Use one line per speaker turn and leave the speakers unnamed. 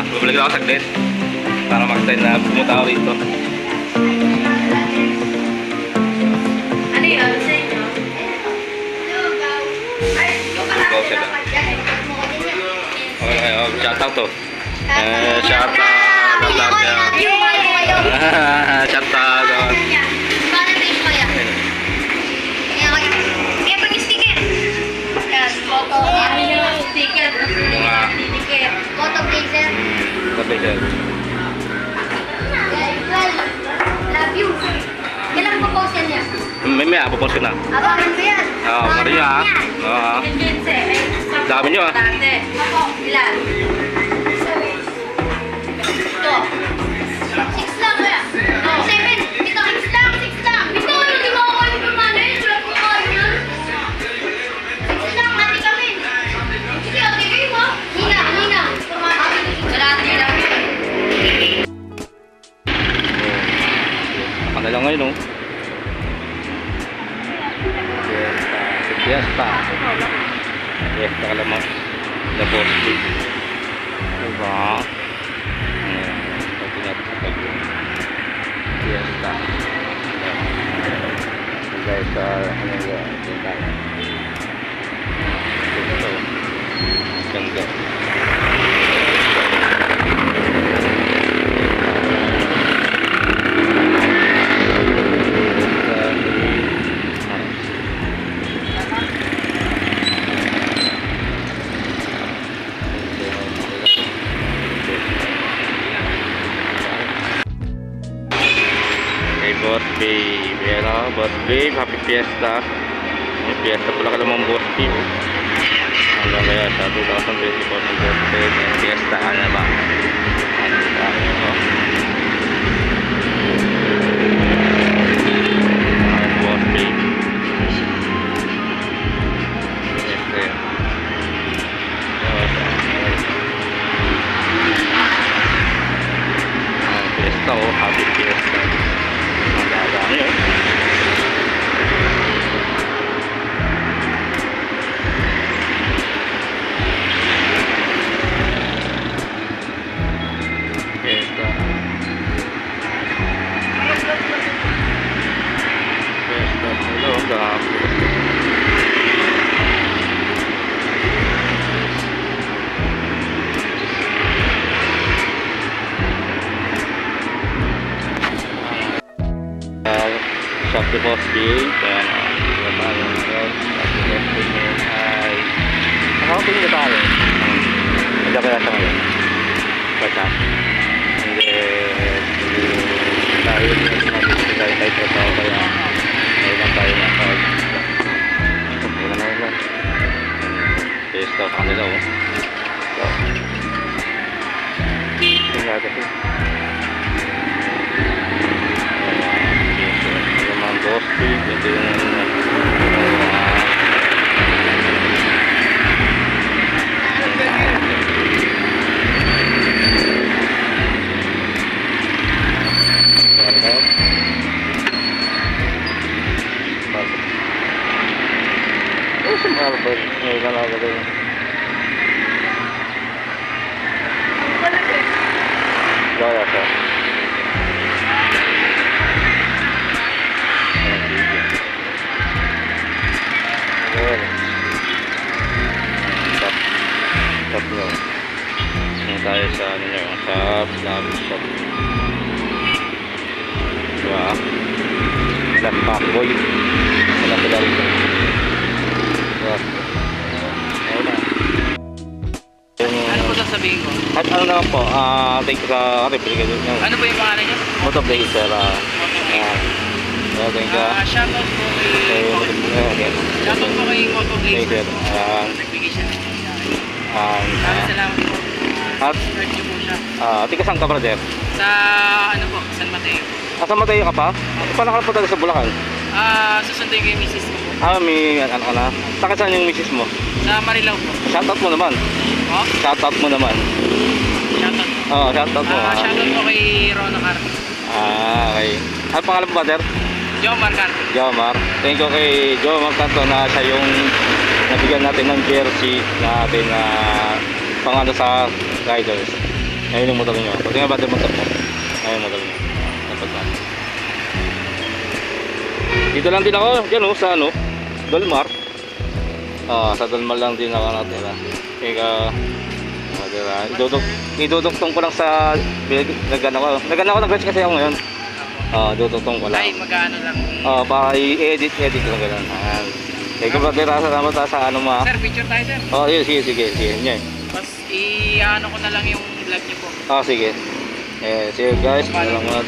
Babalik ako saglit para mag-time na pumunta ako rito.
Ano yun sa inyo?
Go sila. Okay, shoutout to. Shoutout. Shoutout. Sticker.
Love you. Kailan po po niya?
May apopos ko na.
Abangan ko yan.
Oo, Maria ha. Oo. Dami nyo ha.
Ako, ilan? Ito. 6 lang kaya. 7. Ito, 6 lang. 6 lang. Ito, hindi mo ako yung pumanay. Sulat ko ako yun. 6 lang, hati kami. Sige, hati kayo mo. Hina. Kalahati lang.
Ano lang ngayon, no? Fiesta ka lamang. The boss week. Diba? Pati natin pag Fiesta. Guys, ano yun? Ito. Ganda. Boss Babe, yan o, Boss Babe, happy fiesta. May fiesta pala ka namang Boss Babe. Hanggang kaya sa 2024 ng Boss Babe, may fiesta ka na ba? Ano ba? Boss Babe. Fiesta yan. Fiesta o, happy fiesta. Ano yun? Fiesta. Hello, gahapon. Shop the Boss Babe. Kaya na tayo ngayon. Shop the Boss Babe. Hi. Nakakatingin na tayo. Medyo kaya siya ngayon. Basta. And then dahil tayo tayo trabaho kaya ngayon lang tayo nakag wala na lang. Fiesta sa kanila oh. So tingnan natin. Boss Babe, ito yung tayo sa ano nyo, sa shop. Diba? Black Backboy. Wala sila rin. Diba? Ayun na.
Ano po sasabihin ko?
At ano naman po, thank you sa replica.
Ano po yung pangalan niyo?
Moto Blazer. Thank you.
Shoutout po kay Shoutout po kay Moto Blazer. Nagbigay siya. Maraming salamat po.
At
Search niyo po siya.
tika saan ka, brother?
Sa ano po, San Mateo.
Sa Mateo ka pa? Paano ka na punta sa Bulacan?
Susunduin ko yung misis ko po.
May ano ka na? Saan yung misis mo?
Sa Marilao po.
Shoutout mo naman.
Oh?
Shoutout mo naman.
Shoutout po.
Oo, shoutout mo.
Shoutout po kay Rona Carter.
Okay. Ano pangalan mo, brother?
Jomar Carter.
Jomar. Thank you kay Jomar Canto na siya yung nabigyan natin ng jersey natin na pangano sa riders. Ayun yung motor nyo. Pati nga ba yung motor mo? Ayun yung motor nyo. Dapat na. Dito lang din ako, dyan o, sa ano, Dolmar. Sa Dolmar lang din ako natira. Kaya, idudugtong ko lang sa, nag-ano ko ng kasi ako ngayon. Dudugtong ko lang.
Ay, mag-ano lang.
Para i-edit lang gano'n. Kaya brother, salamat sa ano mo.
Sir, picture tayo sir.
Sige. Yan.
Tapos i-ano ko na lang yung vlog niyo po.
Sige. See you guys. Salamat.